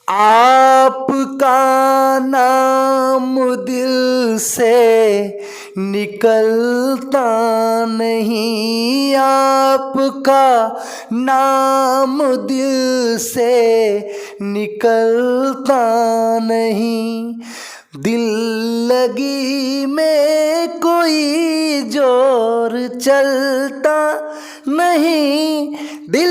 आपका नाम दिल से निकलता नहीं, आपका नाम दिल से निकलता नहीं। दिल लगी में कोई जोर चलता नहीं, दिल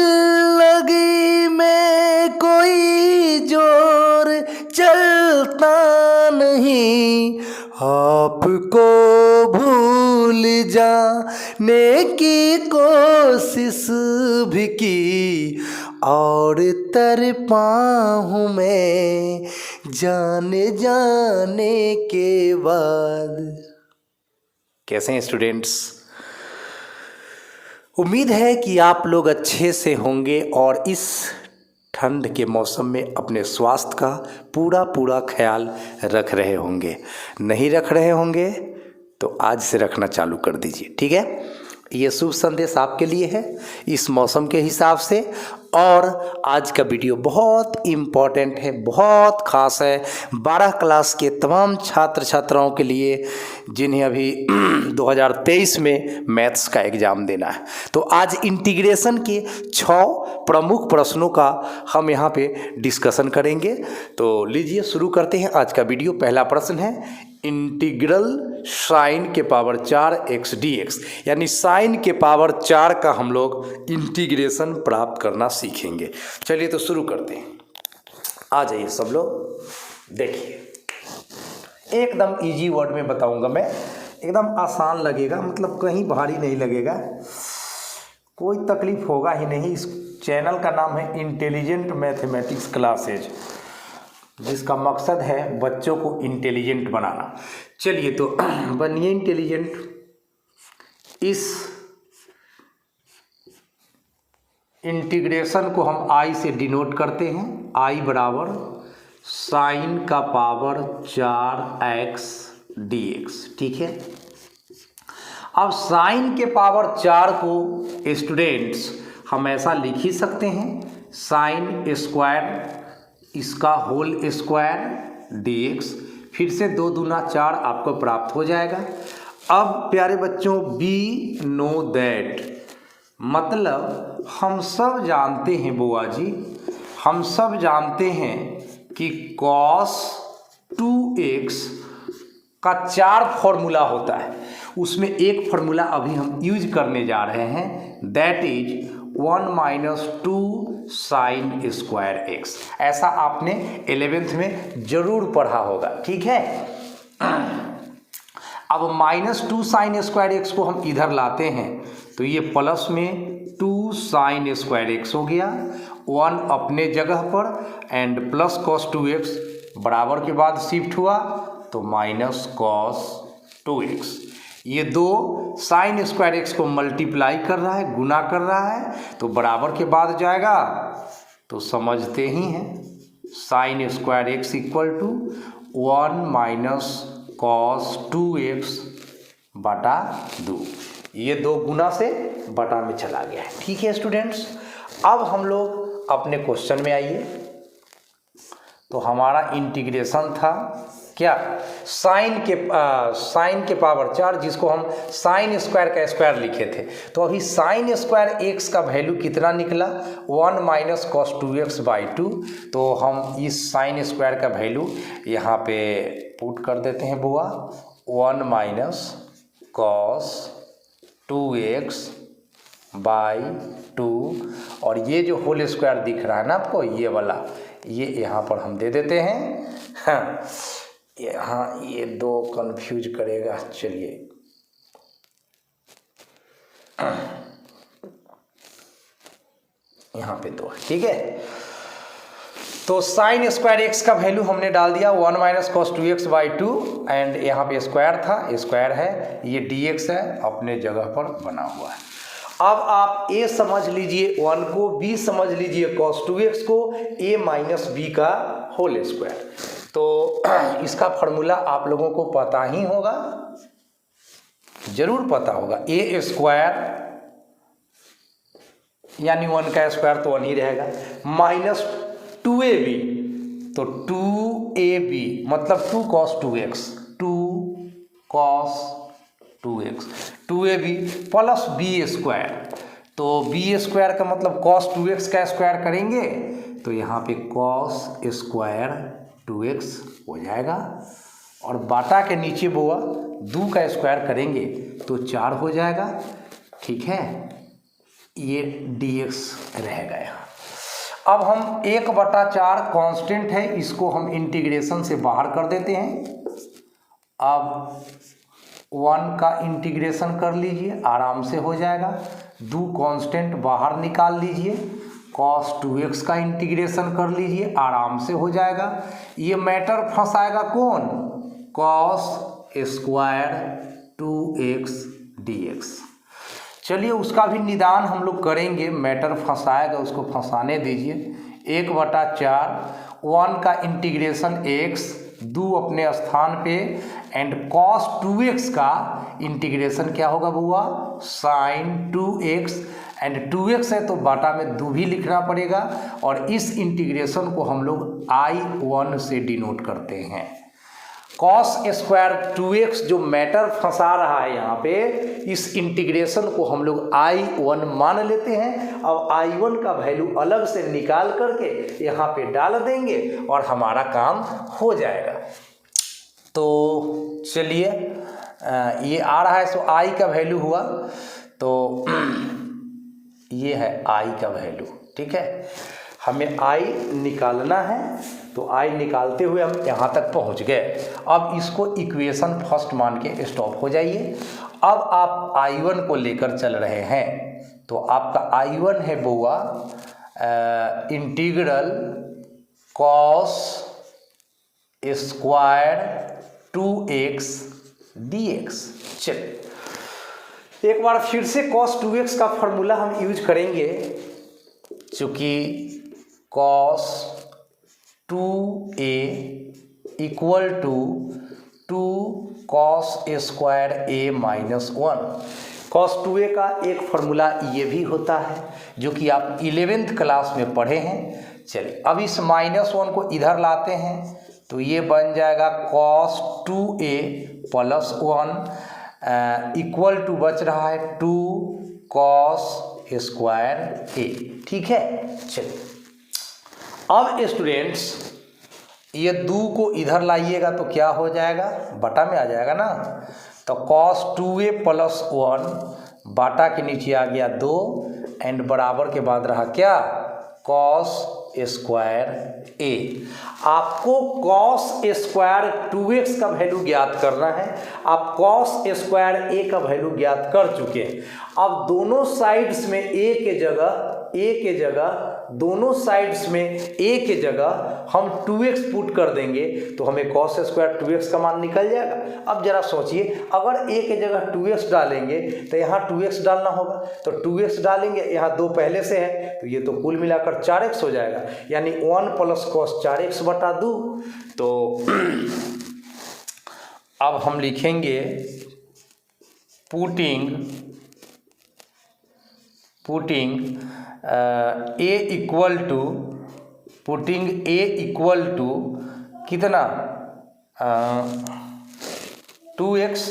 लगी में कोई जोर चलता नहीं। आपको भूल जाने की कोशिश भी की और तड़पा हूँ मैं जाने जाने के बाद। कैसे हैं स्टूडेंट्स? उम्मीद है कि आप लोग अच्छे से होंगे और इस ठंड के मौसम में अपने स्वास्थ्य का पूरा ख्याल रख रहे होंगे। नहीं रख रहे होंगे तो आज से रखना चालू कर दीजिए, ठीक है। ये शुभ संदेश आपके लिए है इस मौसम के हिसाब से। और आज का वीडियो बहुत इम्पॉर्टेंट है, बहुत ख़ास है 12 क्लास के तमाम छात्र छात्राओं के लिए जिन्हें अभी 2023 में मैथ्स का एग्ज़ाम देना है। तो आज इंटीग्रेशन के 6 प्रमुख प्रश्नों का हम यहाँ पे डिस्कशन करेंगे। तो लीजिए शुरू करते हैं आज का वीडियो। पहला प्रश्न है इंटीग्रल साइन के पावर 4 x dx, यानी साइन के पावर 4 का हम लोग इंटीग्रेशन प्राप्त करना सीखेंगे। चलिए तो शुरू करते हैं। आ जाइए सब लोग, देखिए एकदम इजी वर्ड में बताऊंगा मैं, एकदम आसान लगेगा, मतलब कहीं भारी नहीं लगेगा, कोई तकलीफ होगा ही नहीं। इस चैनल का नाम है इंटेलिजेंट मैथमेटिक्स क्लासेज, जिसका मकसद है बच्चों को इंटेलिजेंट बनाना। चलिए तो बनिए इंटेलिजेंट। इस इंटीग्रेशन को हम आई से डिनोट करते हैं। आई बराबर साइन का पावर 4x dx, ठीक है। अब साइन के पावर 4 को स्टूडेंट्स हम ऐसा लिख ही सकते हैं, साइन स्क्वायर इसका होल स्क्वायर dx, फिर से 2 दूना 4 आपको प्राप्त हो जाएगा। अब प्यारे बच्चों बी नो दैट, मतलब हम सब जानते हैं बुआ जी, हम सब जानते हैं कि cos 2x का 4 फॉर्मूला होता है। उसमें एक फॉर्मूला अभी हम यूज करने जा रहे हैं, that is 1 - 2 sign square x। ऐसा आपने 11th में जरूर पढ़ा होगा, ठीक है। अब -2 साइन स्क्वायर x को हम इधर लाते हैं तो ये प्लस में 2 साइन स्क्वायर x हो गया, 1 अपने जगह पर एंड प्लस cos 2x बराबर के बाद शिफ्ट हुआ तो माइनस cos 2x। ये 2 साइन स्क्वायर x को मल्टीप्लाई कर रहा है, गुना कर रहा है, तो बराबर के बाद जाएगा तो समझते ही हैं, sine square x equal to 1 - cos 2x बटा 2। ये 2 गुना से बटा में चला गया है, ठीक है स्टूडेंट्स। अब हम लोग अपने क्वेश्चन में आइए। तो हमारा इंटीग्रेशन था क्या, साइन के पावर 4, जिसको हम साइन स्क्वायर का स्क्वायर लिखे थे। तो अभी साइन स्क्वायर x का वैल्यू कितना निकला, 1 - cos 2x बाई 2। तो हम इस साइन स्क्वायर का वैल्यू यहाँ पे पुट कर देते हैं बुआ, 1 - cos 2x बाई 2, और ये जो होल स्क्वायर दिख रहा है ना आपको, ये वाला, ये यहाँ पर हम दे देते हैं। हाँ, यहाँ ये 2 कंफ्यूज करेगा, चलिए यहाँ पे 2, ठीक है। तो साइन स्क्वायर x का वैल्यू हमने डाल दिया 1 - cos 2x बाई 2, एंड यहाँ पे स्क्वायर था, स्क्वायर है, ये dx है, अपने जगह पर बना हुआ है। अब आप a समझ लीजिए 1 को, b समझ लीजिए cos 2x को, a - b का होल स्क्वायर। तो इसका फॉर्मूला आप लोगों को पता ही होगा, जरूर पता होगा, a स्क्वायर यानी 1 का स्क्वायर तो 1 ही रहेगा, -2ab, तो 2ab मतलब 2 cos 2x, 2 cos 2x, 2ab plus b square. तो बी स्क्वायर का मतलब cos 2x का स्क्वायर करेंगे तो यहाँ पे cos स्क्वायर 2x हो जाएगा, और बाटा के नीचे बुआ 2 का स्क्वायर करेंगे तो 4 हो जाएगा। ठीक है, ये dx रहेगा यहाँ। अब हम 1/4 कांस्टेंट है, इसको हम इंटीग्रेशन से बाहर कर देते हैं। अब 1 का इंटीग्रेशन कर लीजिए, आराम से हो जाएगा। 2 कांस्टेंट बाहर निकाल लीजिए, cos 2x का इंटीग्रेशन कर लीजिए, आराम से हो जाएगा। ये मैटर फंसाएगा कौन? cos square 2x dx। चलिए उसका भी निदान हम लोग करेंगे, मैटर फंसाएगा उसको फंसाने दीजिए। 1/4 1 का इंटीग्रेशन x, 2 अपने स्थान पे, एंड cos 2x का इंटीग्रेशन क्या होगा बुआ? sin 2x, एंड 2x है तो बाटा में 2 भी लिखना पड़ेगा, और इस इंटीग्रेशन को हम लोग I1 से डिनोट करते हैं। cos स्क्वायर 2x जो मैटर फंसा रहा है यहाँ पे, इस इंटीग्रेशन को हम लोग I1 मान लेते हैं। अब I1 का वैल्यू अलग से निकाल करके यहाँ पे डाल देंगे और हमारा काम हो जाएगा। तो चलिए ये आ रहा है, सो I का वैल्यू हुआ, तो ये है I का वैल्यू। ठीक है, हमें I निकालना है, तो I निकालते हुए हम यहाँ तक पहुँच गए। अब इसको इक्वेशन फर्स्ट मान के स्टॉप हो जाइए। अब आप I1 को लेकर चल रहे हैं, तो आपका I1 है बुआ integral cos square 2x dx। चलिए एक बार फिर से cos 2x का फॉर्मूला हम यूज करेंगे, चूँकि cos 2a equal to 2 cos square a minus 1। cos 2a का एक फार्मूला ये भी होता है जो कि आप 11th क्लास में पढ़े हैं। चलिए अब इस -1 को इधर लाते हैं, तो ये बन जाएगा cos 2a plus 1 equal to बच रहा है 2 cos स्क्वायर a। ठीक है, चलिए अब स्टूडेंट्स ये 2 को इधर लाइएगा तो क्या हो जाएगा? बटा में आ जाएगा ना। तो cos 2a प्लस 1 बाटा के नीचे आ गया 2, एंड बराबर के बाद रहा क्या? cos square a। आपको cos स्क्वायर 2x का वैल्यू ज्ञात करना है। आप cos स्क्वायर a का वैल्यू ज्ञात कर चुके हैं। अब दोनों साइड्स में a के जगह दोनों साइड्स में a के जगह हम 2x पुट कर देंगे तो हमें cos स्क्वायर 2x का मान निकल जाएगा। अब जरा सोचिए, अगर a के जगह 2x डालेंगे तो यहाँ 2x डालना होगा, तो 2x डालेंगे, यहाँ 2 पहले से है तो ये तो कुल मिलाकर 4x हो जाएगा, यानी 1 प्लस cos 4x बटा 2। तो अब हम लिखेंगे पुटिंग a इक्वल टू कितना? 2x।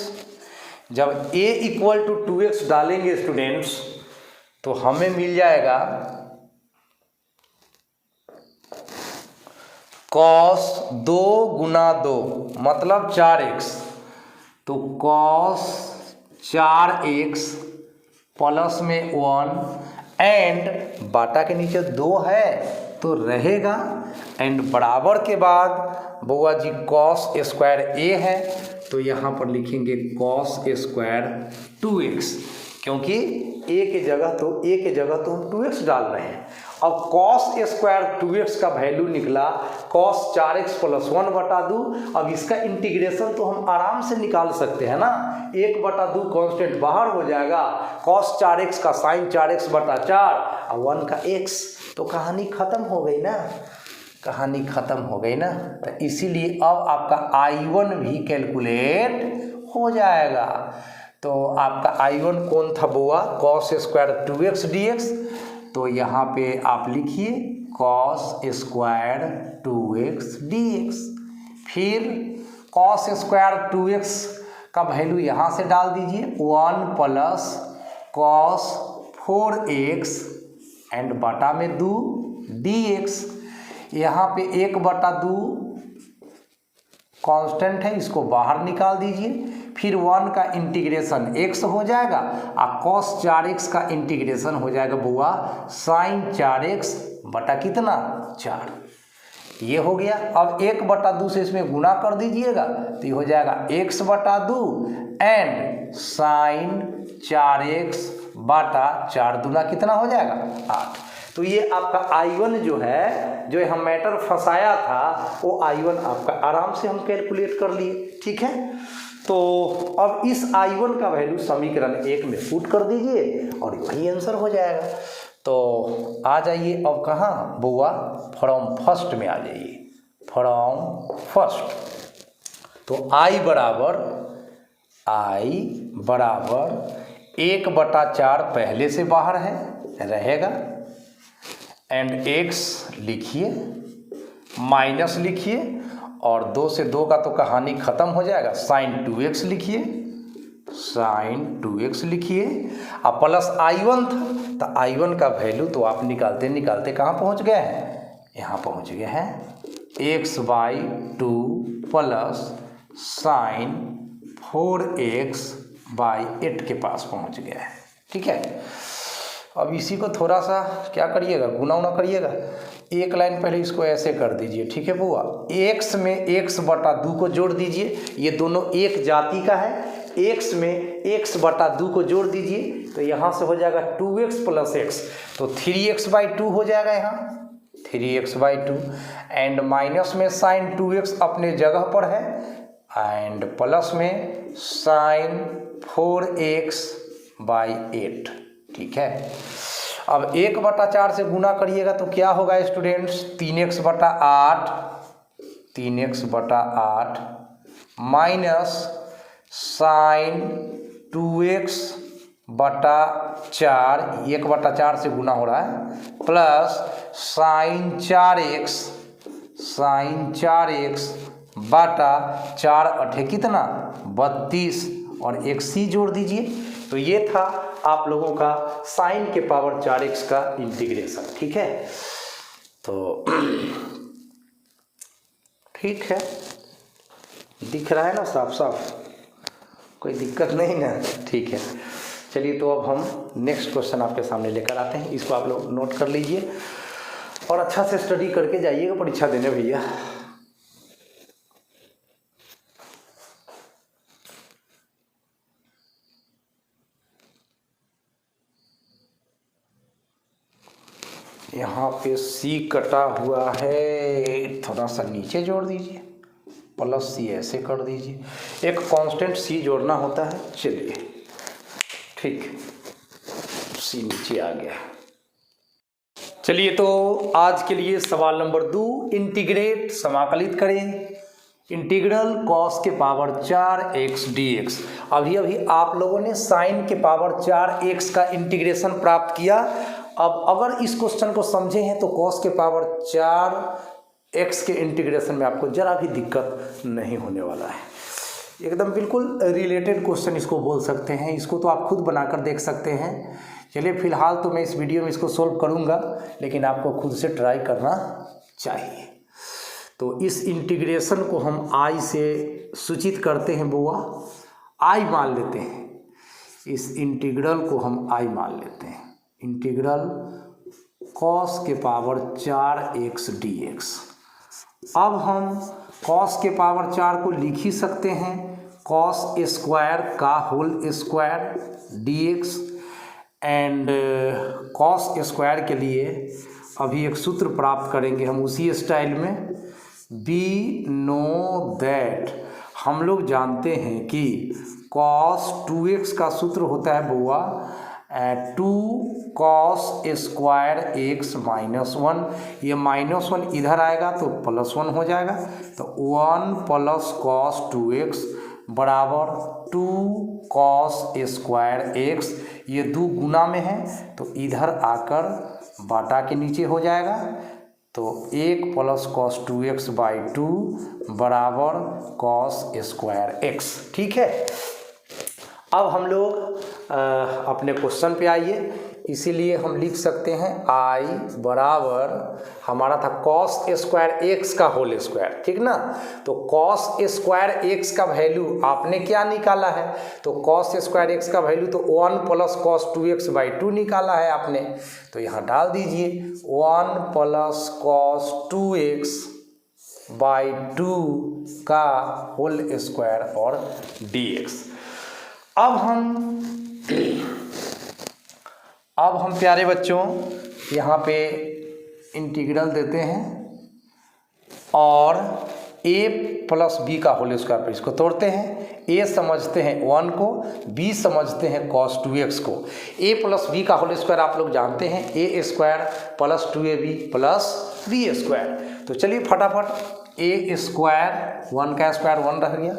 जब a इक्वल टू 2x डालेंगे स्टूडेंट्स तो हमें मिल जाएगा cos 2 गुना 2 मतलब 4x, तो cos 4x प्लस में 1 एंड बाटा के नीचे 2 है तो रहेगा, एंड बराबर के बाद बुआ जी cos स्क्वायर a है तो यहाँ पर लिखेंगे cos स्क्वायर 2x, क्योंकि a के जगह तो हम 2x डाल रहे हैं। अब cos स्क्वायर 2x का वैल्यू निकला cos 4x प्लस 1 बटा 2। अब इसका इंटीग्रेशन तो हम आराम से निकाल सकते हैं ना, 1 बटा 2 कॉन्स्टेंट बाहर हो जाएगा, cos 4x का sin 4x बटा 4 और 1 का x, तो कहानी ख़त्म हो गई ना। तो इसीलिए अब आपका I1 भी कैलकुलेट हो जाएगा। तो आपका I1 कौन था बुआ? cos square 2x dx। तो यहाँ पे आप लिखिए कॉस स्क्वायर 2x dx। फिर कॉस स्क्वायर 2x का वैल्यू यहाँ से डाल दीजिए, 1 प्लस कॉस 4x एंड बटा में 2 dx। यहाँ पे 1/2 कांस्टेंट है, इसको बाहर निकाल दीजिए। फिर 1 का इंटीग्रेशन x हो जाएगा और cos 4x का इंटीग्रेशन हो जाएगा बुआ sin 4x बटा कितना 4। ये हो गया। अब 1/2 से इसमें गुना कर दीजिएगा तो ये हो जाएगा x/2 एंड sin 4x बटा 4 दूना कितना हो जाएगा 8। तो ये आपका I1 जो है, जो हम मैटर फंसाया था, वो I1 आपका आराम से हम कैलकुलेट कर लिए। ठीक है, तो अब इस I1 का वैल्यू समीकरण 1 में पुट कर दीजिए और वही आंसर हो जाएगा। तो आ जाइए अब कहाँ बुआ, फ्रॉम फर्स्ट में आ जाइए, फ्रॉम फर्स्ट। तो I बराबर 1/4 पहले से बाहर है रहेगा एंड x लिखिए, माइनस लिखिए और 2 से 2 का तो कहानी ख़त्म हो जाएगा, sin 2x लिखिए, sin 2x लिखिए। अब प्लस I1 था तो I1 का वैल्यू तो आप निकालते निकालते कहाँ पहुँच गए हैं, यहाँ पहुँच गए हैं x/2 प्लस sin 4x/8 के पास पहुँच गया है। ठीक है, अब इसी को थोड़ा सा क्या करिएगा, गुना करिएगा। एक लाइन पहले इसको ऐसे कर दीजिए। ठीक है बुआ, x में x/2 को जोड़ दीजिए, ये दोनों एक जाति का है। x में x/2 को जोड़ दीजिए तो यहाँ से हो जाएगा 2x + x, तो 3x/2 हो जाएगा यहाँ 3x/2 एंड माइनस में sin 2x अपने जगह पर है एंड प्लस में sin 4x/8। ठीक है, अब 1/4 से गुना करिएगा तो क्या होगा students, 3x/8 minus sin 2x/4, 1/4 से गुना हो रहा है, प्लस sin 4x/4 कितना 32 और एक c जोड़ दीजिए। तो ये था आप लोगों का sin के पावर 4x का इंटीग्रेशन। ठीक है, तो ठीक है, दिख रहा है ना साफ साफ, कोई दिक्कत नहीं ना। ठीक है, चलिए तो अब हम नेक्स्ट क्वेश्चन आपके सामने लेकर आते हैं। इसको आप लोग नोट कर लीजिए और अच्छा से स्टडी करके जाइएगा परीक्षा देने भैया। यहाँ पे C कटा हुआ है, थोड़ा सा नीचे जोड़ दीजिए, प्लस C ऐसे कर दीजिए, एक कांस्टेंट C जोड़ना होता है। चलिए ठीक, C नीचे आ गया। चलिए तो आज के लिए सवाल नंबर 2, इंटीग्रेट समाकलित करें इंटीग्रल cos के पावर 4x dx। अभी आप लोगों ने sin के पावर 4x का इंटीग्रेशन प्राप्त किया। अब अगर इस क्वेश्चन को समझे हैं तो cos के पावर 4x के इंटीग्रेशन में आपको जरा भी दिक्कत नहीं होने वाला है। एकदम बिल्कुल रिलेटेड क्वेश्चन इसको बोल सकते हैं, इसको तो आप खुद बनाकर देख सकते हैं। चलिए फिलहाल तो मैं इस वीडियो में इसको सोल्व करूंगा, लेकिन आपको खुद से ट्राई करना चाहिए। तो इस इंटीग्रेशन को हम I से सूचित करते हैं बुआ, I मान लेते हैं, इस इंटीग्रल को हम I मान लेते हैं, इंटीग्रल cos के पावर 4x dx। अब हम cos के पावर 4 को लिख ही सकते हैं cos स्क्वायर का whole square dx and cos square के लिए अभी एक सूत्र प्राप्त करेंगे हम उसी स्टाइल में। वी नो दैट, हम लोग जानते हैं कि cos 2x का सूत्र होता है बुआ 2 cos स्क्वायर x -1, ये -1 इधर आएगा तो +1 हो जाएगा, तो 1 + cos 2x बराबर 2 cos स्क्वायर x। ये 2 गुना में है तो इधर आकर बाटा के नीचे हो जाएगा तो 1 प्लस कॉस 2x बाई 2 बराबर कॉस स्क्वायर x। ठीक है, अब हम लोग अपने क्वेश्चन पे आइए। इसीलिए हम लिख सकते हैं I बराबर हमारा था कॉस स्क्वायर एक्स का होल स्क्वायर, ठीक ना। तो कॉस स्क्वायर एक्स का वैल्यू आपने क्या निकाला है, तो कॉस स्क्वायर एक्स का वैल्यू तो 1 प्लस कॉस 2x बाई 2 निकाला है आपने। तो यहाँ डाल दीजिए 1 प्लस कॉस 2x बाई 2 का होल स्क्वायर और dx। अब हम प्यारे बच्चों यहाँ पे इंटीग्रल देते हैं और a प्लस बी का होल स्क्वायर पर इसको तोड़ते हैं। a समझते हैं 1 को, b समझते हैं cos 2x को। a प्लस बी का होल स्क्वायर आप लोग जानते हैं a square plus 2ab plus b square. तो चलिए फटाफट a स्क्वायर 1 का स्क्वायर 1 रह गया,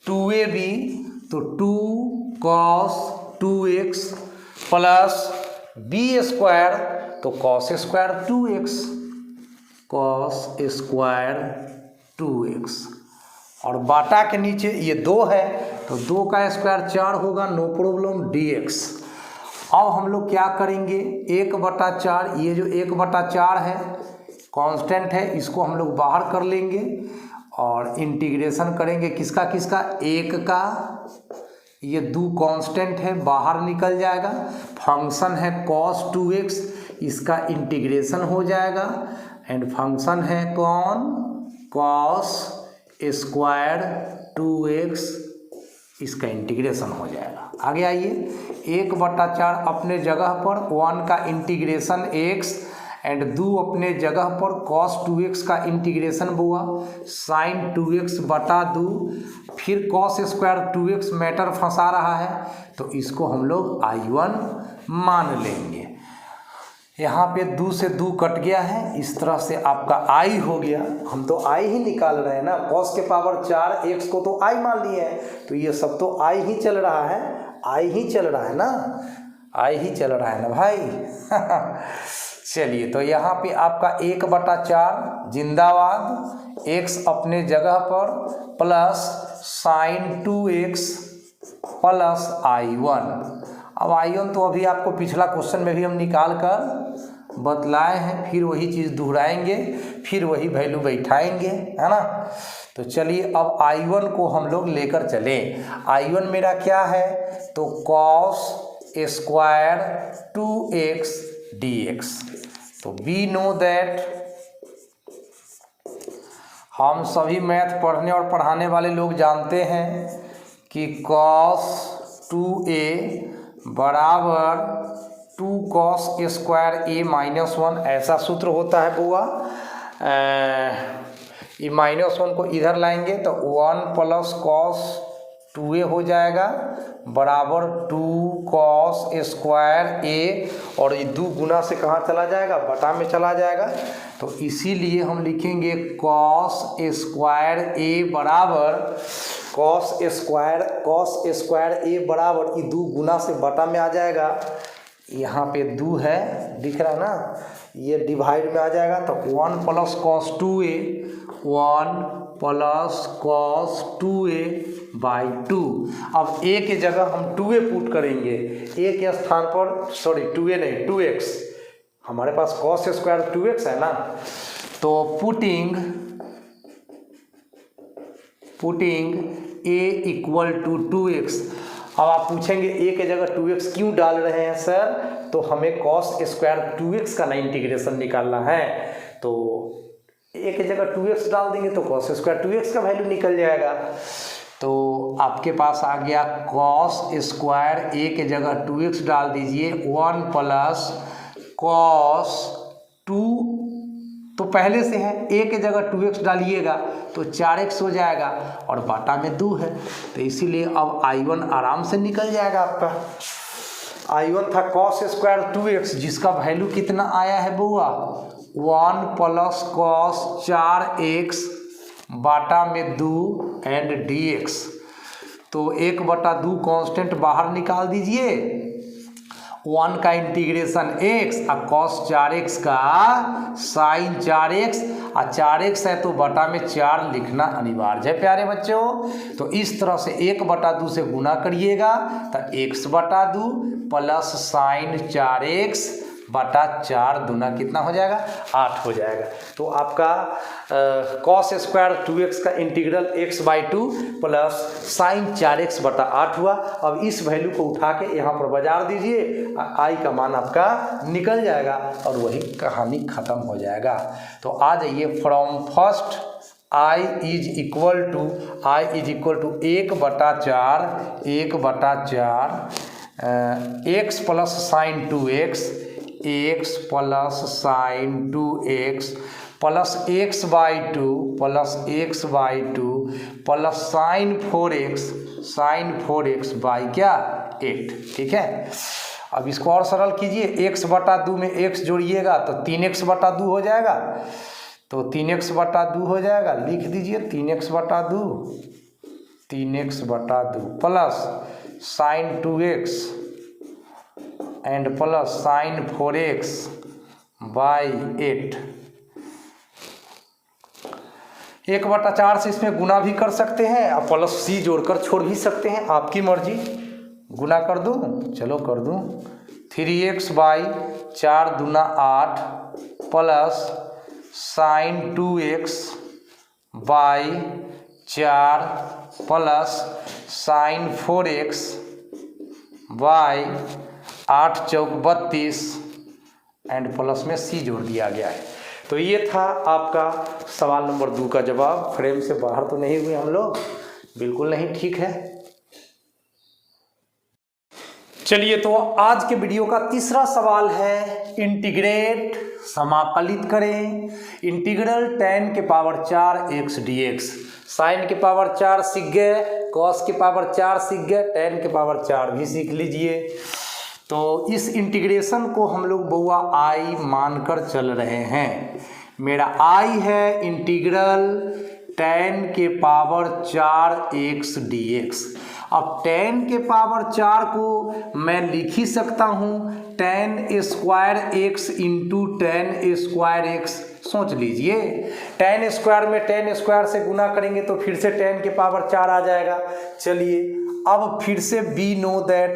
2ab तो 2 cos 2x plus b square तो cos square 2x, cos square 2x और बाटा के नीचे ये 2 है तो 2 का स्क्वायर 4 होगा, नो प्रॉब्लम dx। अब हम लोग क्या करेंगे 1/4, ये जो 1/4 है कांस्टेंट है, इसको हम लोग बाहर कर लेंगे और इंटीग्रेशन करेंगे किसका किसका, 1 का, ये 2 कांस्टेंट है बाहर निकल जाएगा, फंक्शन है cos 2x इसका इंटीग्रेशन हो जाएगा एंड फंक्शन है कौन, cos स्क्वायर 2x इसका इंटीग्रेशन हो जाएगा। आगे आइए 1/4 अपने जगह पर, 1 का इंटीग्रेशन x एंड 2 अपने जगह पर, cos 2x का इंटीग्रेशन हुआ sin 2x बटा 2, फिर cos स्क्वायर 2x मैटर फंसा रहा है तो इसको हम लोग I1 मान लेंगे। यहाँ पे 2 से 2 कट गया है, इस तरह से आपका I हो गया। हम तो I ही निकाल रहे हैं ना, cos के पावर 4 x को तो I मान लिए हैं, तो ये सब तो I ही चल रहा है, I ही चल रहा है ना, I ही चल रहा है ना भाई। चलिए तो यहाँ पे आपका 1/4 जिंदाबाद, x अपने जगह पर plus sin 2x plus I1। अब I1 तो अभी आपको पिछला क्वेश्चन में भी हम निकाल कर बतलाए हैं, फिर वही चीज़ दोहराएंगे, फिर वही वैल्यू बैठाएंगे, है ना। तो चलिए अब I1 को हम लोग लेकर चले। I1 मेरा क्या है, तो cos स्क्वायर 2x dx। तो वी नो दैट, हम सभी मैथ पढ़ने और पढ़ाने वाले लोग जानते हैं कि cos 2a बराबर 2 cos स्क्वायर a माइनस 1, ऐसा सूत्र होता है बुआ। ये -1 को इधर लाएंगे तो 1 प्लस cos 2a हो जाएगा बराबर 2 cos स्क्वायर a, और ये 2 गुना से कहाँ चला जाएगा, बटा में चला जाएगा। तो इसीलिए हम लिखेंगे cos स्क्वायर a बराबर cos स्क्वायर a बराबर, ये 2 गुना से बटा में आ जाएगा, यहाँ पे 2 है दिख रहा है ना, ये डिवाइड में आ जाएगा तो 1 plus cos 2a, 1 plus cos 2a by 2। अब a के जगह हम 2a पुट करेंगे, a के स्थान पर, सॉरी 2a नहीं 2x, हमारे पास cos स्क्वायर 2x है ना, तो putting a equal to 2x। अब आप पूछेंगे a के जगह 2x क्यों डाल रहे हैं सर, तो हमें cos स्क्वायर 2x का ना इंटीग्रेशन निकालना है, तो a के जगह 2x डाल देंगे तो cos स्क्वायर 2x का वैल्यू निकल जाएगा। तो आपके पास आ गया cos स्क्वायर a के जगह 2x डाल दीजिए, 1 प्लस cos 2, तो पहले से है a के जगह 2x डालिएगा तो 4x हो जाएगा और बाटा में 2 है, तो इसीलिए अब I1 आराम से निकल जाएगा आपका। I1 था cos स्क्वायर 2x जिसका वैल्यू कितना आया है बुआ, 1 प्लस cos 4x बाटा में 2 एंड dx। तो 1/2 कांस्टेंट बाहर निकाल दीजिए, 1 का इंटीग्रेशन x और cos 4x का साइन 4x और 4x है तो बटा में 4 लिखना अनिवार्य है प्यारे बच्चों। तो इस तरह से 1/2 से गुना करिएगा तो x/2 प्लस साइन 4x बटा 4 दूना कितना हो जाएगा 8 हो जाएगा। तो आपका cos स्क्वायर 2x का integral x/2 plus sine 4x बटा 8 हुआ। अब इस वैल्यू को उठा के यहाँ पर बाजार दीजिए, i का मान आपका निकल जाएगा और वही कहानी ख़त्म हो जाएगा। तो आ जाइए from first i is equal to 1/4 x plus sine 2x x plus sine 2x plus x/2 plus sine 4x by क्या 8। ठीक है, अब इसको और सरल कीजिए, x/2 में x जोड़िएगा तो 3x/2 हो जाएगा। तो 3x/2 हो जाएगा, लिख दीजिए 3x/2 plus sine 2x and plus sine 4x by 8। 1/4 से इसमें गुना भी कर सकते हैं और प्लस c जोड़कर छोड़ भी सकते हैं, आपकी मर्जी। गुना कर दूं, चलो कर दूं। 3x/4 दूना 8 plus sine 2x by 4 plus sine 4x by 8 Chowk 32 and plus में c जोड़ दिया गया है। तो ये था आपका सवाल नंबर 2 का जवाब। फ्रेम से बाहर तो नहीं हुए हम लोग, बिल्कुल नहीं, ठीक है। चलिए, तो आज के वीडियो का तीसरा सवाल है इंटीग्रेट, समाकलित करें इंटीग्रल tan के पावर 4 x dx। साइन के पावर 4 सीख गए, कॉस के पावर 4 सीख गए, tan के पावर 4 भी सीख लीजिए। तो इस इंटीग्रेशन को हम लोग बउआ i मानकर चल रहे हैं। मेरा i है इंटीग्रल tan के पावर 4 x dx। अब tan के पावर 4 को मैं लिख ही सकता हूँ tan square x into tan square x। सोच लीजिए, tan स्क्वायर में tan स्क्वायर से गुना करेंगे तो फिर से tan के पावर 4 आ जाएगा। चलिए, अब फिर से बी नो दैट,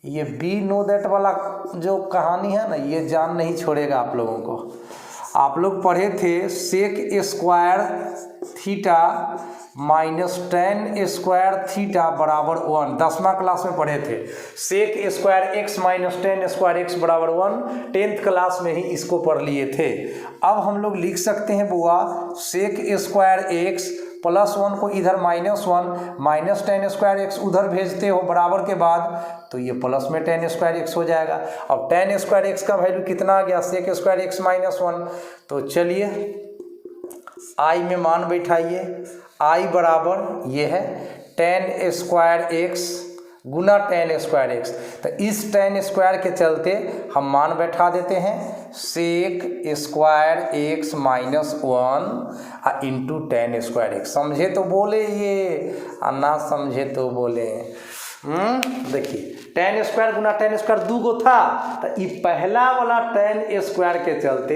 ये बी नो दैट वाला जो कहानी है ना, ये जान नहीं छोड़ेगा आप लोगों को। आप लोग पढ़े थे sec square theta minus tan square theta बराबर 1, 10वां क्लास में पढ़े थे। Sec square x minus tan square x बराबर 1, 10th क्लास में ही इसको पढ़ लिए थे। अब हम लोग लिख सकते हैं बुआ सेक स्क्वायर एक्स प्लस 1 को इधर -1 माइनस tan स्क्वायर एक्स उधर भेजते हो बराबर के बाद, तो ये प्लस में tan स्क्वायर एक्स हो जाएगा। अब tan स्क्वायर एक्स का वैल्यू कितना आ गया, सेक स्क्वायर एक्स -1। तो चलिए i में मान बैठाइए, i बराबर ये है tan स्क्वायर एक्स गुना tan स्क्वायर एक्स। तो इस tan स्क्वायर के चलते हम मान बैठा देते हैं sec square x -1 into tan square x. समझे तो बोले ये, और ना समझे तो बोले। देखिए tan स्क्वायर गुना tan स्क्वायर 2 गो था, तो ये पहला वाला tan स्क्वायर के चलते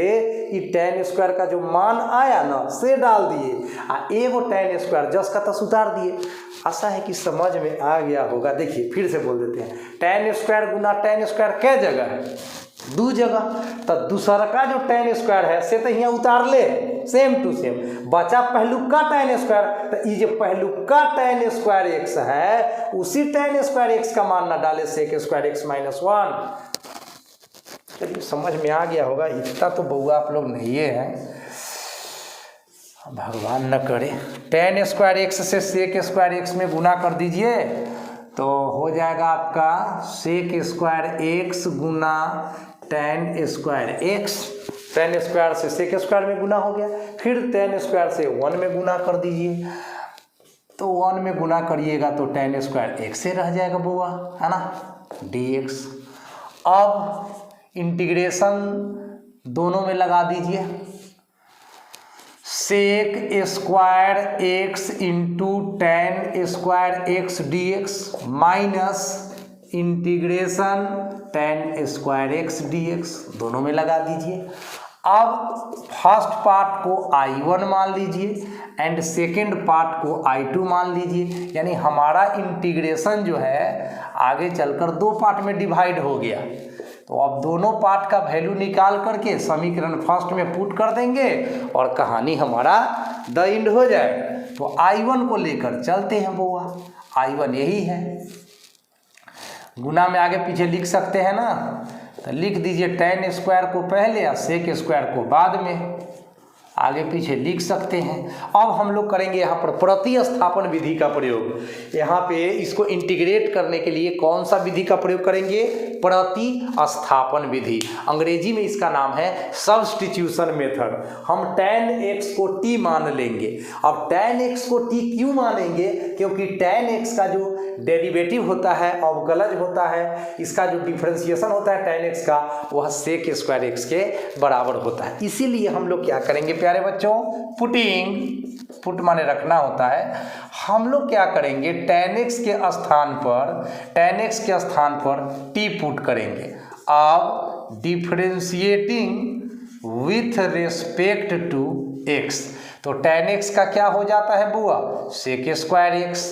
ये tan स्क्वायर का जो मान आया ना से डाल दिए, और एगो tan स्क्वायर जस का तस उतार दिए। आशा है कि समझ में आ गया होगा। देखिए फिर से बोल देते हैं, tan स्क्वायर गुना tan स्क्वायर कै जगह है, 2 जगह। तो दूसरा का जो tan स्क्वायर है से तो यहाँ उतार ले, सेम टू सेम बचा पहलू का tan स्क्वायर। तो ये जो पहलू का tan स्क्वायर एक्स है, उसी tan स्क्वायर एक्स का मान ना डाले सेक स्क्वायर एक्स -1। चलिए समझ में आ गया होगा। इतना तो बउआ आप लोग नहीं है, भगवान न करे। tan स्क्वायर एक्स से सेक स्क्वायर एक्स में गुना कर दीजिए तो हो जाएगा आपका सेक स्क्वायर एक्स गुना tan square x. tan square से सेक स्क्वायर में गुना हो गया, फिर tan स्क्वायर से 1 में गुना कर दीजिए। तो 1 में गुना करिएगा तो tan स्क्वायर एक्स से रह जाएगा बुआ, है ना, dx। अब इंटीग्रेशन दोनों में लगा दीजिए, sec square x into tan square x dx minus integration tan square x d x, दोनों में लगा दीजिए। अब फर्स्ट पार्ट को I1 मान लीजिए एंड सेकेंड पार्ट को I2 मान लीजिए, यानी हमारा इंटीग्रेशन जो है आगे चलकर दो पार्ट में डिवाइड हो गया। तो अब दोनों पार्ट का वैल्यू निकाल करके समीकरण फर्स्ट में पुट कर देंगे और कहानी हमारा द एंड हो जाएगा। तो I1 को लेकर चलते हैं बुआ, I1 यही है, गुना में आगे पीछे लिख सकते हैं ना, तो लिख दीजिए tan स्क्वायर को पहले या sec स्क्वायर को बाद में, आगे पीछे लिख सकते हैं। अब हम लोग करेंगे यहाँ पर प्रतिस्थापन विधि का प्रयोग। यहाँ पे इसको इंटीग्रेट करने के लिए कौन सा विधि का प्रयोग करेंगे? प्रतिस्थापन विधि, अंग्रेजी में इसका नाम है सब्स्टिट्यूशन मेथड। हम tan x को t मान लेंगे। अब tan x को t क्यों मानेंगे? क्योंकि tan x का जो डेरिवेटिव होता है, अवकलज होता है, इसका जो डिफरेंशिएशन होता है tan x का, वह sec स्क्वायर x के बराबर होता है। इसीलिए हम लोग क्या करेंगे प्यारे बच्चों? पुट माने रखना होता है। हम लोग क्या करेंगे? tan x के स्थान पर t पुट करेंगे। अब differentiating with respect to x, तो tan x का क्या हो जाता है बुआ? sec square x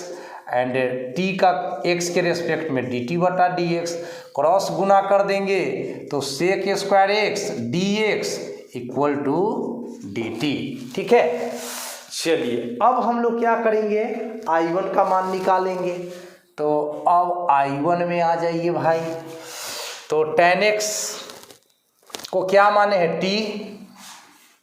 and t का x के रेस्पेक्ट में dt बटा dx, क्रॉस गुना कर देंगे तो sec square x dx equal to dt। ठीक है, चलिए अब हम लोग क्या करेंगे? I1 का मान निकालेंगे। तो अब I1 में आ जाइए भाई, तो tan x को क्या माने हैं? t,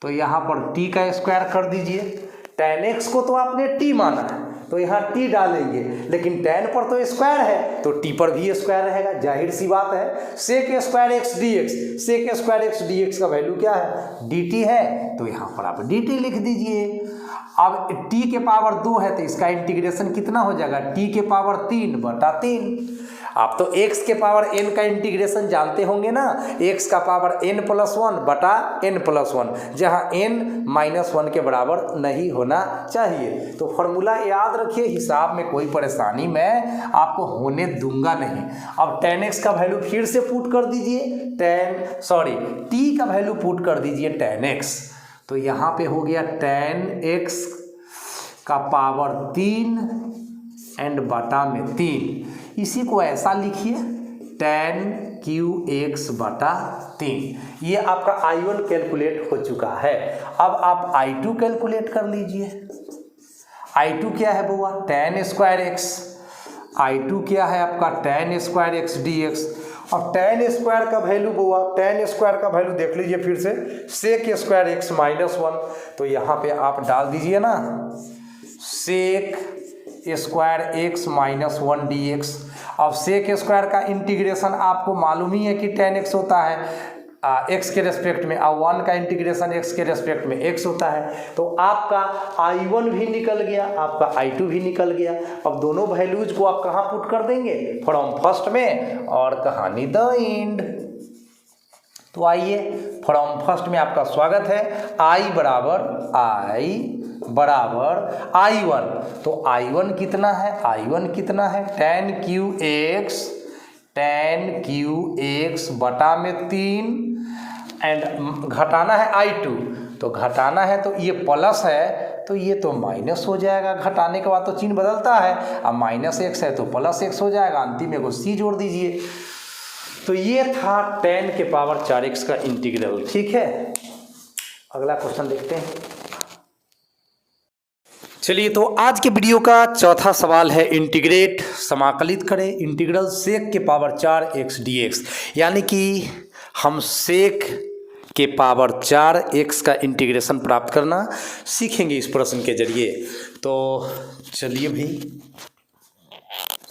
तो यहाँ पर t का स्क्वायर कर दीजिए। tan x को तो आपने t माना है तो यहाँ t डालेंगे, लेकिन tan पर तो स्क्वायर है तो t पर भी स्क्वायर रहेगा, जाहिर सी बात है। sec square x d x, sec square x d x का वैल्यू क्या है? dt है, तो यहाँ पर आप dt लिख दीजिए। अब t के पावर 2 है तो इसका इंटीग्रेशन कितना हो जाएगा? t के पावर 3 बटा 3। आप तो x के पावर n का इंटीग्रेशन जानते होंगे ना, x का पावर n+1 बटा n+1, जहाँ n -1 के बराबर नहीं होना चाहिए। तो फॉर्मूला याद रखिए, हिसाब में कोई परेशानी मैं आपको होने दूंगा नहीं। अब tan x का वैल्यू फिर से पुट कर दीजिए, t का वैल्यू पुट कर दीजिए tan x, तो यहाँ पे हो गया tan x का पावर 3 एंड बटा में 3। इसी को ऐसा लिखिए tan qx बटा 3। ये आपका I1 कैलकुलेट हो चुका है। अब आप I2 कैलकुलेट कर लीजिए। I2 क्या है बुआ? tan square x। I2 क्या है आपका? tan square x d x. और tan स्क्वायर का वैल्यू बुआ, tan स्क्वायर का वैल्यू देख लीजिए फिर से, sec स्क्वायर एक्स -1, तो यहाँ पे आप डाल दीजिए ना sec स्क्वायर एक्स -1 dx। अब sec स्क्वायर का इंटीग्रेशन आपको मालूम ही है कि tan x होता है x के रेस्पेक्ट में, और 1 का इंटीग्रेशन x के रेस्पेक्ट में x होता है। तो आपका I1 भी निकल गया, आपका I2 भी निकल गया। अब दोनों वैल्यूज को आप कहाँ पुट कर देंगे? फ्रॉम फर्स्ट में, और कहानी द एंड। तो आइए, फ्रॉम फर्स्ट में आपका स्वागत है। I बराबर I1, तो I1 कितना है? I1 कितना है? tan qx बटा में 3 एंड घटाना है I2, तो घटाना है तो ये प्लस है तो ये तो माइनस हो जाएगा। घटाने के बाद तो चिन्ह बदलता है, अब -x है तो +x हो जाएगा, अंतिम में को c जोड़ दीजिए। तो ये था tan के पावर 4x का इंटीग्रल। ठीक है, अगला क्वेश्चन देखते हैं। चलिए, तो आज के वीडियो का चौथा सवाल है, इंटीग्रेट समाकलित करें इंटीग्रल sec के पावर 4x dx, यानी कि हम sec के पावर 4x का इंटीग्रेशन प्राप्त करना सीखेंगे इस प्रश्न के जरिए। तो चलिए भाई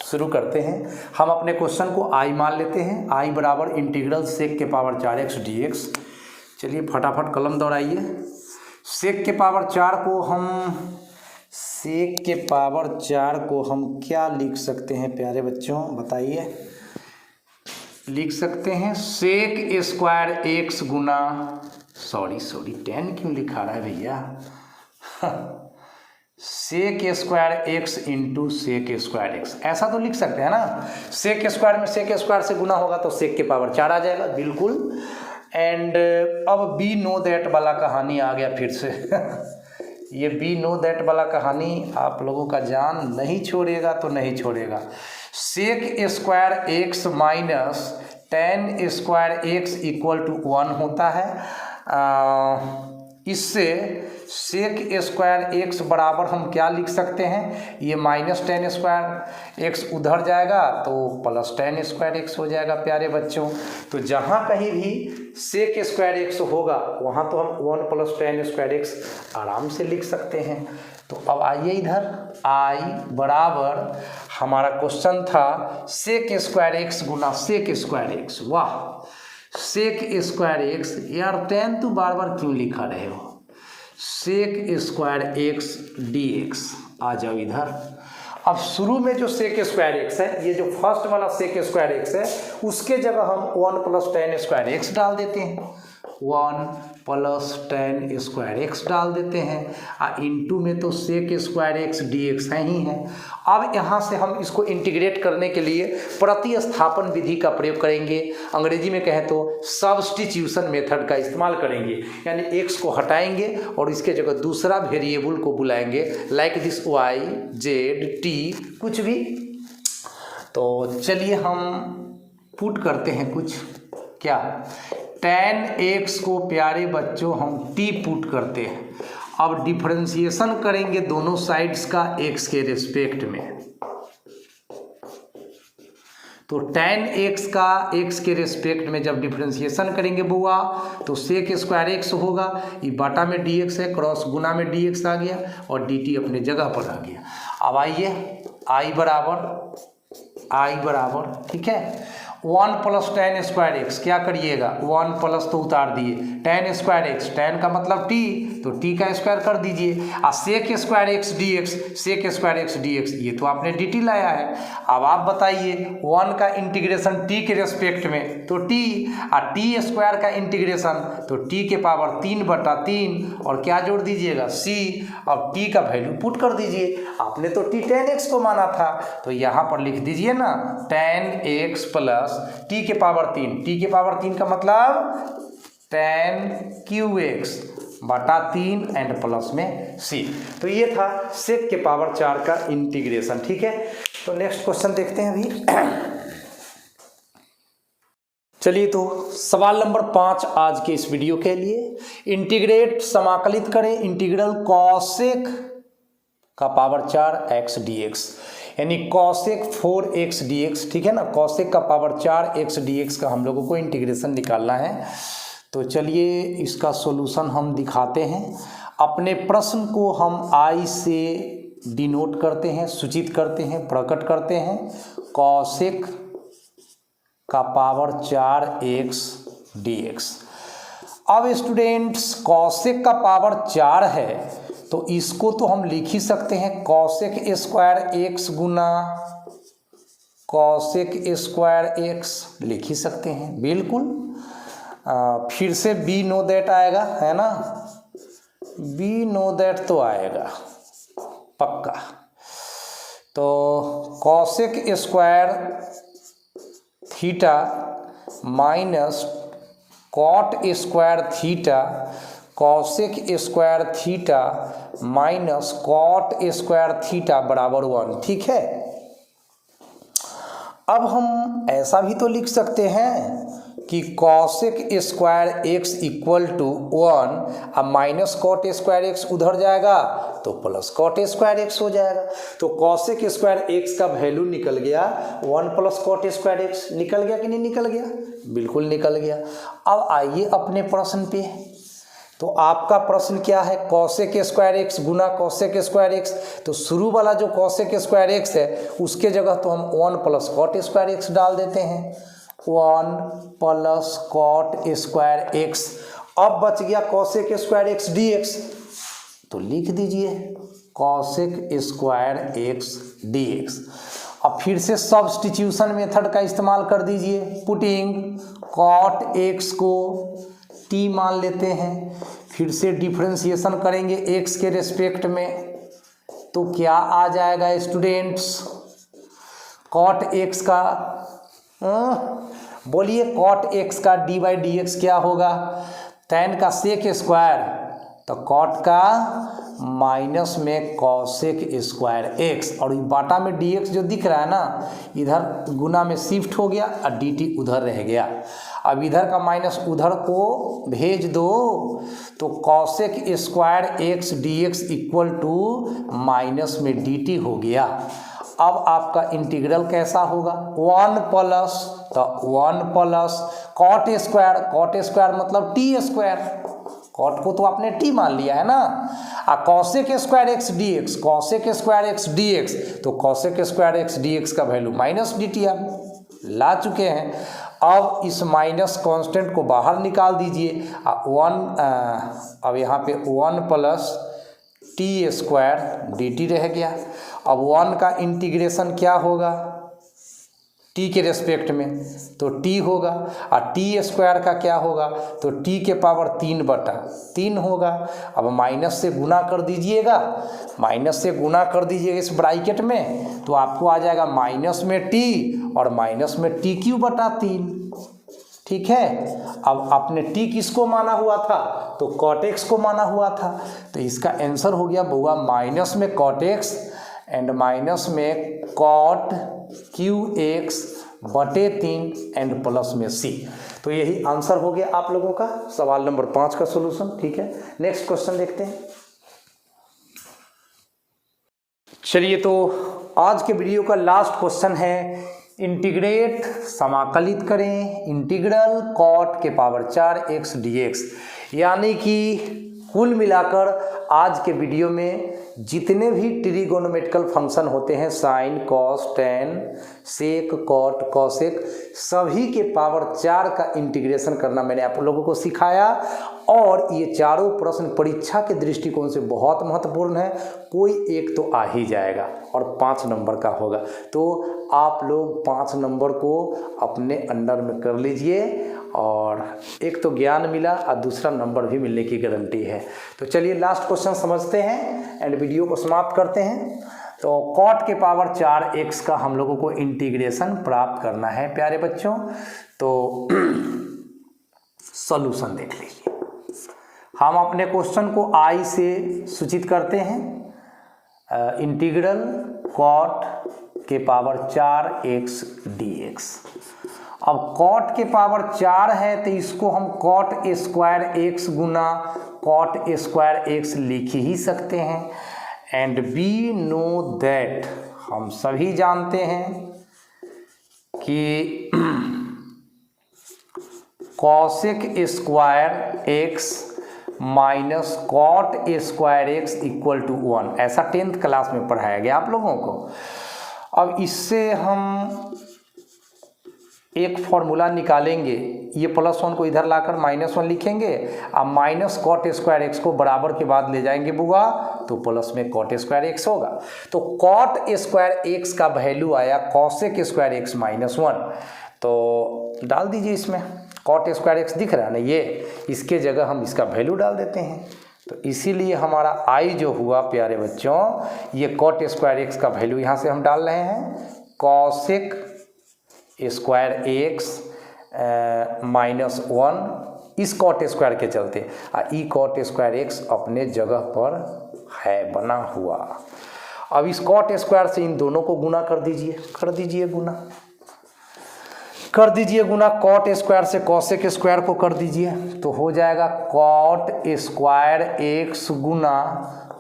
शुरू करते हैं। हम अपने क्वेश्चन को I मान लेते हैं। I बराबर इंटीग्रल sec के पावर 4x dx। चलिए फटाफट कलम दौड़ाइए। sec के पावर 4 को हम क्या लिख सकते हैं प्यारे बच्चों, बताइए। लिख सकते हैं sec स्क्वायर एक्स गुना, सॉरी 10 क्यों लिखा रहा है भैया sec square x into sec square x, ऐसा तो लिख सकते हैं ना। सेक स्क्वायर में सेक स्क्वायर से गुना होगा तो सेक के पावर 4 आ जाएगा, बिल्कुल। एंड अब बी नो दैट वाला कहानी आ गया फिर से ये बी नो दैट वाला कहानी आप लोगों का जान नहीं छोड़ेगा तो नहीं छोड़ेगा। Sec square x minus tan square x equal to 1 होता है। इससे सेक स्क्वायर एक्स बराबर हम क्या लिख सकते हैं, ये माइनस टेन स्क्वायर एक्स उधर जाएगा तो प्लस टेन स्क्वायर एक्स हो जाएगा प्यारे बच्चों। तो जहाँ कहीं भी सेक स्क्वायर एक्स होगा वहाँ तो हम 1 प्लस टेन स्क्वायर एक्स आराम से लिख सकते हैं। तो अब आइए इधर, आई बराबर हमारा क्वेश्चन था सेक स्क्वायर एक्स गुना सेक स्क्वायर एक्स। वाह, सेक स्क्वायर एक्स, यार टेन तो बार बार क्यों लिखा रहे हो, sec square x d x. आ जाओ इधर। अब शुरू में जो सेक स्क्वायर एक्स है, ये जो फर्स्ट वाला सेक स्क्वायर एक्स है, उसके जगह हम 1 प्लस टेन स्क्वायर एक्स डाल देते हैं, 1 प्लस टेन स्क्वायर एक्स डाल देते हैं। इंटू में तो sec square x d x है ही है। अब यहाँ से हम इसको इंटीग्रेट करने के लिए प्रतिस्थापन विधि का प्रयोग करेंगे, अंग्रेजी में कहें तो सब्स्टिट्यूशन मेथड का इस्तेमाल करेंगे। यानी एक्स को हटाएंगे और इसके जगह दूसरा वेरिएबल को बुलाएंगे, like this y z t कुछ भी। तो चलिए हम पुट करते हैं कुछ, क्या टेन एक्स को प्यारे बच्चों हम टी पुट करते हैं। अब डिफरेंशिएशन करेंगे दोनों साइड्स का एक्स के रिस्पेक्ट में। तो टेन एक्स का एक्स के रिस्पेक्ट में जब डिफरेंशिएशन करेंगे बुआ तो सेक स्क्वायर एक्स होगा, ये बाटा में डी एक्स है, क्रॉस गुना में डी एक्स आ गया और डी टी अपने जगह पर आ गया। अब आइए आई बराबर ठीक है 1 प्लस टेन स्क्वायर एक्स, क्या करिएगा 1 प्लस तो उतार दिए, टेन स्क्वायर एक्स, टेन का मतलब टी, तो टी का स्क्वायर कर दीजिए। और sec square x d x, sec square x d x, ये तो आपने डी टी लाया है। अब आप बताइए 1 का इंटीग्रेशन टी के रेस्पेक्ट में तो टी, और टी स्क्वायर का इंटीग्रेशन तो टी के पावर 3/3 और क्या जोड़ दीजिएगा सी। अब टी का वैल्यू पुट कर दीजिए, आपने तो टी टेन एक्स को माना था तो यहाँ पर लिख दीजिए ना टेन एक्स प्लस टी के पावर 3, टी के पावर 3 का मतलब टेन क्यू एक्स बटा 3 एंड प्लस में सी। तो ये था सेक के पावर 4 का इंटीग्रेशन, ठीक है। तो नेक्स्ट क्वेश्चन देखते हैं अभी। चलिए तो सवाल नंबर 5 आज के इस वीडियो के लिए, इंटीग्रेट समाकलित करें इंटीग्रल कॉसेक का पावर 4 एक्स डी एक्स, यानी कॉसेक 4x dx, ठीक है ना। कॉसेक का पावर 4x dx का हम लोगों को इंटीग्रेशन निकालना है। तो चलिए इसका सॉल्यूशन हम दिखाते हैं। अपने प्रश्न को हम I से डिनोट करते हैं, सूचित करते हैं, प्रकट करते हैं। कॉसेक का पावर 4x dx। अब स्टूडेंट्स कॉसेक का पावर 4 है तो इसको तो हम लिख ही सकते हैं कॉसेक स्क्वायर एक्स गुना कॉसेक स्क्वायर एक्स, लिख ही सकते हैं बिल्कुल। फिर से बी नो दैट आएगा, है ना, बी नो दैट तो आएगा पक्का। तो cosec square theta minus cot square theta, cosec square theta minus cot square theta बराबर 1, ठीक है। अब हम ऐसा भी तो लिख सकते हैं कि cosec square x equal to 1, अब माइनस कॉट स्क्वायर एक्स उधर जाएगा तो प्लस कॉट स्क्वायर एक्स हो जाएगा। तो कॉसेक स्क्वायर एक्स का वैल्यू निकल गया 1 प्लस कॉट स्क्वायर एक्स, निकल गया कि नहीं निकल गया, बिल्कुल निकल गया। अब आइए अपने प्रश्न पे। तो आपका प्रश्न क्या है, कॉसेक स्क्वायर एक्स गुना कॉसेक स्क्वायर एक्स। तो शुरू वाला जो कॉसेक स्क्वायर एक्स है उसके जगह तो हम 1 प्लस कॉट स्क्वायर एक्स डाल देते हैं, 1 प्लस कॉट स्क्वायर एक्स। अब बच गया cosec square x d x, तो लिख दीजिए cosec square x d x. अब फिर से सब्स्टिट्यूशन मेथड का इस्तेमाल कर दीजिए, पुटिंग कॉट एक्स को टी मान लेते हैं, फिर से डिफरेंशिएशन करेंगे एक्स के रेस्पेक्ट में, तो क्या आ जाएगा स्टूडेंट्स, कॉट एक्स का, बोलिए कॉट एक्स का डी बाई डी एक्स क्या होगा, tan का सेक स्क्वायर, तो कॉट का माइनस में कॉसेक स्क्वायर एक्स, और बाटा में डी एक्स जो दिख रहा है ना, इधर गुना में शिफ्ट हो गया और डी टी उधर रह गया। अब इधर का माइनस उधर को भेज दो, तो cosec square x d x equal to minus में डी टी हो गया। अब आपका इंटीग्रल कैसा होगा, 1 प्लस, तो 1 प्लस कॉट स्क्वायर मतलब टी स्क्वायर, कॉट को तो आपने टी मान लिया है ना, cosec square x d x, cosec square x d x, तो cosec square x d x का वैल्यू माइनस डी टी आप ला चुके हैं। अब इस माइनस कांस्टेंट को बाहर निकाल दीजिए, अब यहाँ पे 1 plus T square D T रह गया। अब 1 का इंटीग्रेशन क्या होगा टी के रेस्पेक्ट में, तो टी होगा, और टी स्क्वायर का क्या होगा, तो टी के पावर 3/3 होगा। अब माइनस से गुना कर दीजिएगा, इस ब्रैकेट में, तो आपको आ जाएगा माइनस में टी और माइनस में टी क्यू बटा 3। ठीक है, अब आपने टी किसको माना हुआ था, तो कॉट एक्स को माना हुआ था, तो इसका आंसर हो गया बउआ माइनस में कॉट एक्स एंड माइनस में कॉट क्यू एक्स बटे 3 एंड प्लस में सी। तो यही आंसर हो गया आप लोगों का सवाल नंबर 5 का सॉल्यूशन। ठीक है, नेक्स्ट क्वेश्चन देखते हैं। चलिए, तो आज के वीडियो का लास्ट क्वेश्चन है, इंटीग्रेट समाकलित करें इंटीग्रल कॉट के पावर 4 एक्स डी एक्स। यानी कि कुल मिलाकर आज के वीडियो में जितने भी ट्रिगोनोमेट्रिकल फंक्शन होते हैं, साइन, कॉस, टेन, सेक, कॉट, कॉसेक, सभी के पावर 4 का इंटीग्रेशन करना मैंने आप लोगों को सिखाया। और ये चारों प्रश्न परीक्षा के दृष्टिकोण से बहुत महत्वपूर्ण है, कोई एक तो आ ही जाएगा और 5 नंबर का होगा। तो आप लोग 5 नंबर को अपने अंडर में कर लीजिए, और एक तो ज्ञान मिला और दूसरा नंबर भी मिलने की गारंटी है। तो चलिए लास्ट क्वेश्चन समझते हैं एंड वीडियो को समाप्त करते हैं। तो कॉट के पावर 4 एक्स का हम लोगों को इंटीग्रेशन प्राप्त करना है प्यारे बच्चों। तो सॉल्यूशन देख लीजिए, हम अपने क्वेश्चन को आई से सूचित करते हैं, इंटीग्रल कॉट के पावर 4 एक्स डी एक्स। अब कॉट के पावर 4 है तो इसको हम कॉट स्क्वायर एक्स गुना कॉट स्क्वायर एक्स लिख ही सकते हैं। एंड वी नो दैट, हम सभी जानते हैं कि cosec square x minus cot square x equal to 1, ऐसा 10th क्लास में पढ़ाया गया आप लोगों को। अब इससे हम एक फॉर्मूला निकालेंगे, ये +1 को इधर लाकर -1 लिखेंगे, अब माइनस कॉट स्क्वायर एक्स को बराबर के बाद ले जाएंगे बुआ, तो प्लस में कॉट स्क्वायर एक्स होगा। तो कॉट स्क्वायर एक्स का वैल्यू आया कॉसेक स्क्वायर एक्स -1, तो डाल दीजिए इसमें, कॉट स्क्वायर एक्स दिख रहा है ना, ये इसके जगह हम इसका वैल्यू डाल देते हैं। तो इसीलिए हमारा आई जो हुआ प्यारे बच्चों, ये कॉट स्क्वायर एक्स का वैल्यू यहाँ से हम डाल रहे हैं, कॉसेक स्क्वायर एक्स -1 इस कॉट स्क्वायर के चलते, ई कॉट स्क्वायर एक्स अपने जगह पर है बना हुआ। अब इस कॉट स्क्वायर से इन दोनों को गुना कर दीजिए गुना कॉट स्क्वायर से कॉसेक स्क्वायर को कर दीजिए, तो हो जाएगा कॉट स्क्वायर एक्स गुना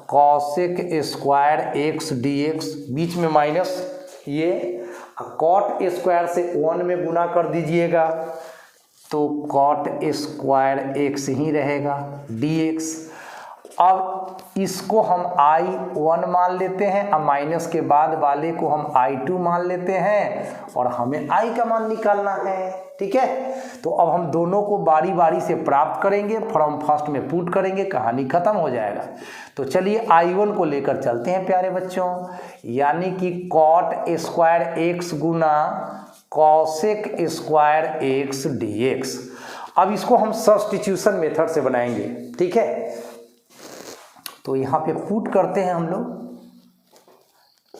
cosec square x d x, बीच में माइनस, ये कॉट स्क्वायर से 1 में गुना कर दीजिएगा तो कॉट स्क्वायर एक्स ही रहेगा डी एक्स। अब इसको हम I1 मान लेते हैं, अब माइनस के बाद वाले को हम I2 मान लेते हैं, और हमें I का मान निकालना है। ठीक है, तो अब हम दोनों को बारी बारी से प्राप्त करेंगे, फ्रॉम फर्स्ट में पुट करेंगे, कहानी खत्म हो जाएगा। तो चलिए I1 को लेकर चलते हैं प्यारे बच्चों, यानी कि कॉट स्क्वायर एक्स गुना cosec square x d x. अब इसको हम सब्स्टिट्यूशन मेथड से बनाएंगे। ठीक है, तो यहाँ पे पुट करते हैं हम लोग,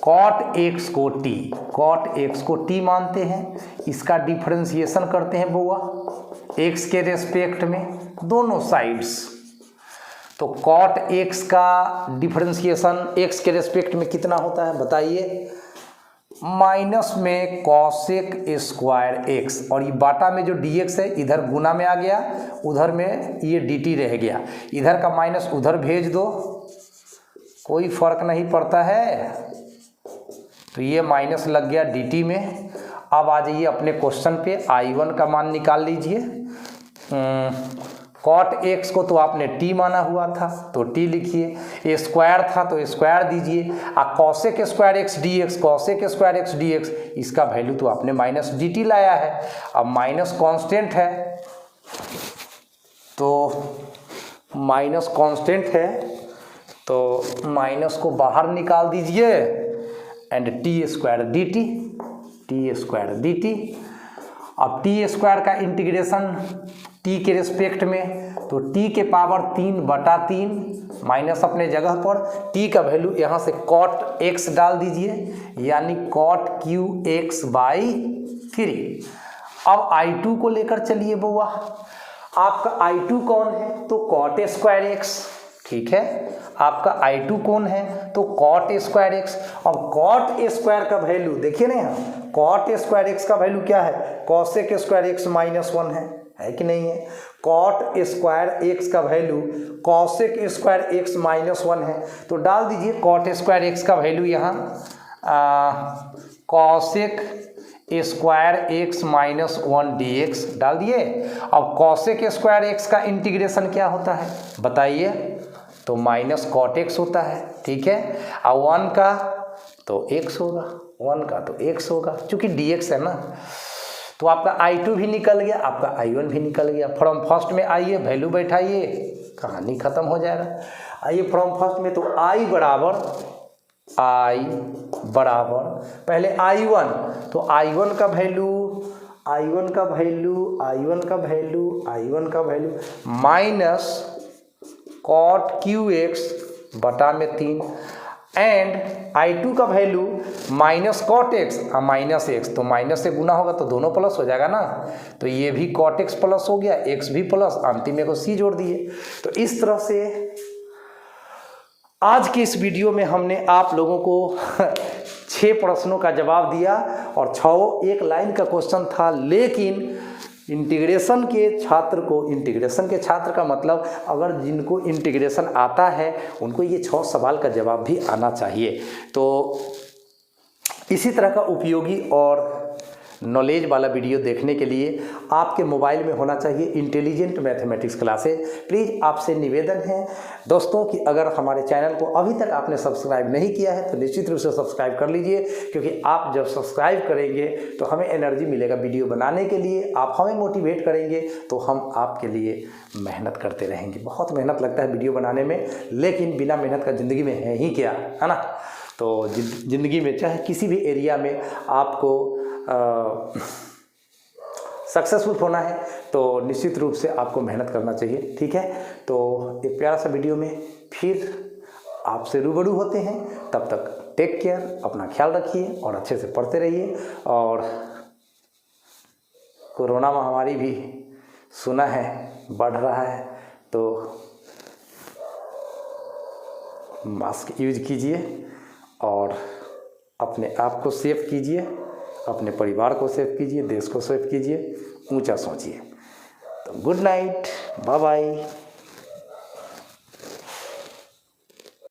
कॉट एक्स को टी, कॉट एक्स को टी मानते हैं, इसका डिफरेंशिएशन करते हैं बुआ एक्स के रेस्पेक्ट में दोनों साइड्स। तो कॉट एक्स का डिफरेंशिएशन एक्स के रेस्पेक्ट में कितना होता है बताइए, माइनस में कॉसेक स्क्वायर एक्स, और ये बाटा में जो डी एक्स है इधर गुना में आ गया, उधर में ये डी टी रह गया, इधर का माइनस उधर भेज दो, कोई फर्क नहीं पड़ता है। तो ये माइनस लग गया डी टी में। अब आ जाइए अपने क्वेश्चन पे, I1 का मान निकाल लीजिए। कॉट एक्स को तो आपने टी माना हुआ था तो टी लिखिए, ए स्क्वायर था तो स्क्वायर दीजिए, और cosec square x d x, cosec square x d x, इसका वैल्यू तो आपने माइनस डी टी लाया है। अब माइनस कांस्टेंट है तो माइनस कांस्टेंट है तो माइनस को बाहर निकाल दीजिए and T square D T, T square D T. अब टी स्क्वायर का इंटीग्रेशन टी के रिस्पेक्ट में, तो टी के पावर 3/3 माइनस अपने जगह पर, टी का वैल्यू यहाँ से कॉट एक्स डाल दीजिए, यानी कॉट क्यू एक्स बाई 3। अब I2 को लेकर चलिए बुआ, आपका I2 कौन है तो कॉट स्क्वायर एक्स, ठीक है, आपका I2 कौन है तो कॉट स्क्वायर एक्स। अब कॉट स्क्वायर का वैल्यू देखिए ना, यहाँ कॉट स्क्वायर एक्स का वैल्यू क्या है, कॉसेक स्क्वायर एक्स -1 है कि नहीं है। कॉट स्क्वायर एक्स का वैल्यू कॉसेक स्क्वायर एक्स -1 है, तो डाल दीजिए कॉट स्क्वायर एक्स का वैल्यू यहाँ कॉसेक स्क्वायर एक्स -1 dx डाल दिए। अब कॉसेक स्क्वायर एक्स का इंटीग्रेशन क्या होता है बताइए, तो माइनस कॉट एक्स होता है, ठीक है। और 1 का तो x होगा, 1 का तो x होगा, चूंकि dx है ना। तो आपका I2 भी निकल गया, आपका I1 भी निकल गया। फ्रॉम फर्स्ट में आइए, वैल्यू बैठाइए, कहानी खत्म हो जाएगा। आइए फ्रॉम फर्स्ट में, तो I बराबर पहले I1, तो I1 का value minus cot cube x बटा में 3 एंड I2 का वैल्यू माइनस कॉट एक्स और माइनस एक्स, तो माइनस से गुना होगा तो दोनों प्लस हो जाएगा ना, तो ये भी कॉट एक्स प्लस हो गया, एक्स भी प्लस, अंतिम में को सी जोड़ दिए। तो इस तरह से आज के इस वीडियो में हमने आप लोगों को 6 प्रश्नों का जवाब दिया और 6 एक लाइन का क्वेश्चन था, लेकिन इंटीग्रेशन के छात्र का मतलब अगर जिनको इंटीग्रेशन आता है उनको ये 6 सवाल का जवाब भी आना चाहिए। तो इसी तरह का उपयोगी और नॉलेज वाला वीडियो देखने के लिए आपके मोबाइल में होना चाहिए इंटेलिजेंट मैथमेटिक्स क्लासेस। प्लीज़ आपसे निवेदन है दोस्तों कि अगर हमारे चैनल को अभी तक आपने सब्सक्राइब नहीं किया है तो निश्चित रूप से सब्सक्राइब कर लीजिए, क्योंकि आप जब सब्सक्राइब करेंगे तो हमें एनर्जी मिलेगा वीडियो बनाने के लिए, आप हमें मोटिवेट करेंगे तो हम आपके लिए मेहनत करते रहेंगे। बहुत मेहनत लगता है वीडियो बनाने में, लेकिन बिना मेहनत का ज़िंदगी में है ही क्या, है ना। तो ज़िंदगी में चाहे किसी भी एरिया में आपको सक्सेसफुल होना है तो निश्चित रूप से आपको मेहनत करना चाहिए, ठीक है। तो एक प्यारा सा वीडियो में फिर आपसे रूबरू होते हैं, तब तक टेक केयर, अपना ख्याल रखिए और अच्छे से पढ़ते रहिए। और कोरोना महामारी भी सुना है बढ़ रहा है, तो मास्क यूज कीजिए और अपने आप को सेफ कीजिए, अपने परिवार को सेफ कीजिए, देश को सेफ कीजिए, ऊंचा सोचिए। तो गुड नाइट, बाय बाय।